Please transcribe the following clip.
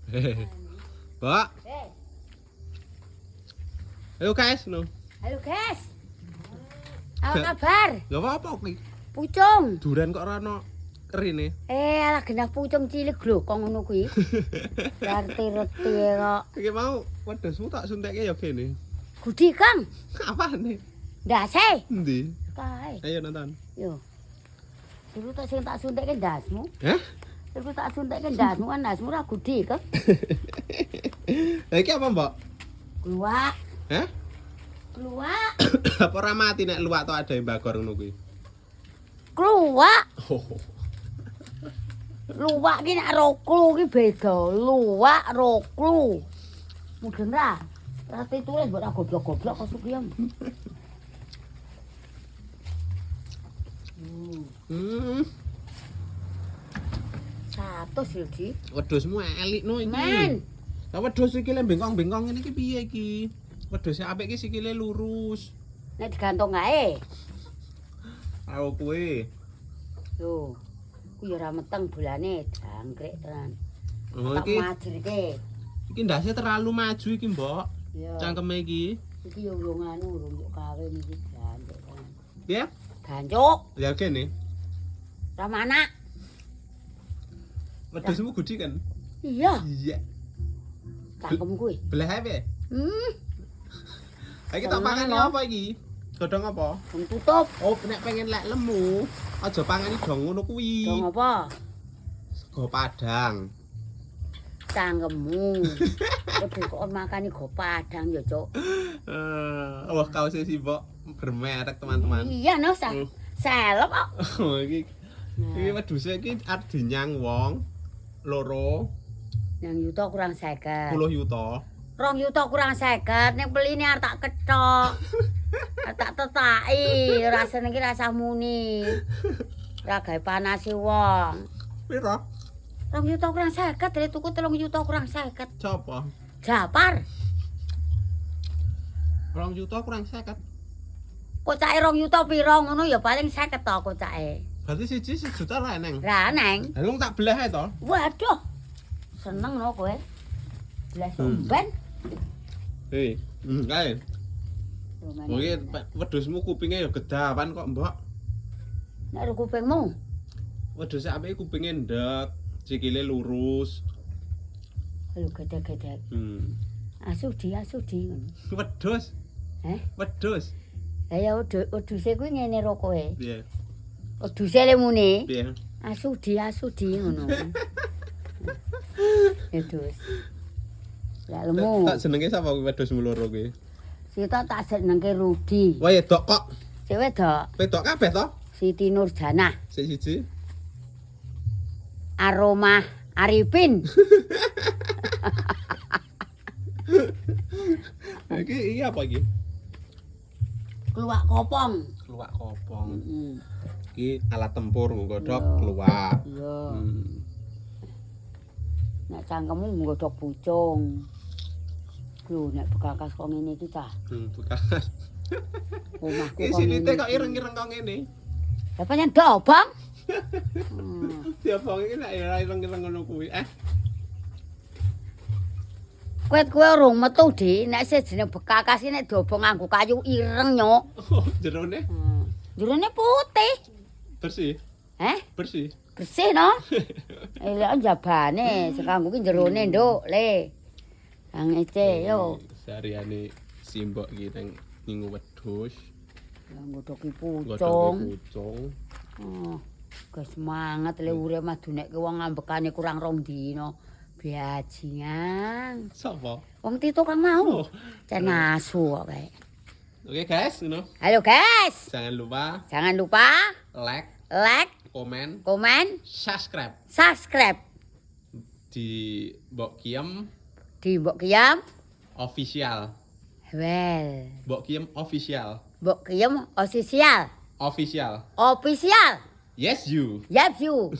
Mbak. Halo guys, no. Halo guys. Apa kabar? Gak apa-apa kuwi. Pucung. Duren kok ora ono kerine. Alah genah pucung cilik lho kok ngono kuwi. Reti-reti kok. Iki mau wedhusmu tak suntekke ya gene. Gudi, Kang. Apane? Ndase. Endi? Kae. Ayo nonton. Yo. Suruh tak sing tak suntekke ndasmu. Hah? Suruh tak suntekke ndasmu kan ndasmu ora gudi, Kang. Lah iki apa, Mbak? Luwak. Hah? Luwak. Apa ora mati nek luwak to adae bagor ngono kuwi? Luwak. Oh. Luwak ki nek roklu ki beda. Luwak roklu. Mudeng ra? Rati tulis mbok ora goblok-goblok kok Sugiyam. Satus lho, Di. Wedhusmu elik no iki. Men. Lah wedhus iki le bengkong-bengkong ngene iki piye iki? Wedhus apik iki sikile lurus. Nek digantung ae. Karo kowe. Lho. Ku ya ora meteng bolane jangkrik tenan. Oh Tak iki majrike. iki ndase terlalu maju iki, Mbok. Iya. Cangkeme iki. Iki yo urung anu urung kawin iki jancuk tenan. Ya? Gancuk. Ya kene. Ramana. Wedhusmu gudi kan? Iya. Iya. Cangkem kuwi. Belah ae. Hmm. Iki tak pangani apa iki? Godhong apa? Wong tutup. Oh, nek pengen lek lemu, aja pangani dong ngono kuwi. Dong apa? Sego Padang. Cangkemmu. Kudu kok makani go padang ya, Cuk. Wah, kaosnya si Mbok bermerek, teman-teman. Iya no, selep kok. Oh, iki wedhuse iki arep dinyang wong loro Yang yuta kurang 50. 10 yuta. 2 yuta kurang 50, nek beline arep tak kethok. Arep tak tetaki, rasane iki rasah muni. Ora gawe panasi wong. Pira? 2 yuta kurang 50, dari tuku 3 yuta kurang 50. Coba. Japar. 2 yuta kurang 50. Kocake 2 yuta pira ngono ya paling 50 to kocake. Berarti siji 1 juta ra eneng. Ra neng. Lah wong tak belah ae to. Waduh. Seneng no kowe. Belas umben. Hei, kae. Iki wedhusmu kupinge ya gedawan kok, Mbok. Nek kupingmu Wedhus apike kupinge ndek, sikile lurus. lho gede-gede. Asudi ngono. Wedhus. Wedhus. Lah ya wedhuse kuwi ngene ro kowe. Piye? Wedhuse le muni. Piye? Asudi ngono. Wedhus. Lah lemu. Tak jenenge sapa kuwi wedhusmu loro kuwi? Sita tak senengke Rudi. Wah, wedok kok. Sik wedok. Wedok kabeh to? Siti Nurjanah. Sik siji. Aroma Arifin. Iki apa iki? Keluak kopong. Keluak kopong. Heeh. Iki alat tempur nggodhok Iya. keluak. Iya. Nek cangkemmu nggodhok pucung. Lho nek bekakas kok ngene iki cah. Bekas. Omahku Iki kok sinite ngene. kok ireng-ireng kok ngene. Lah pancen dobong. Diobong iki nek ireng-ireng ngono kuwi. Kowe urung metu, Di. Nek sejene bekakas iki nek dobong nganggo kayu ireng, Nyuk. Jerone Jerone putih. bersih. Bersih. Bersih no. Lha jabane sing kanggo ki jerone, Nduk, le. Nang ece yo. Sehariane simbok iki nang ningu wedhus. Nggodhoki Godhong pucung. pucung. Oh, guys semangat le urip madu nek wong ngambekane kurang 2 dina. Bajingan. Sapa? Wong Tito kan mau. Oh. Cen asu kok kae. Oke guys, Halo guys. jangan lupa like, komen, subscribe di Mbok Kiem di Mbok Kiam. official. Well, Mbok Kiem official. Mbok Kiam official. Official. Official. Yes you. Yap you.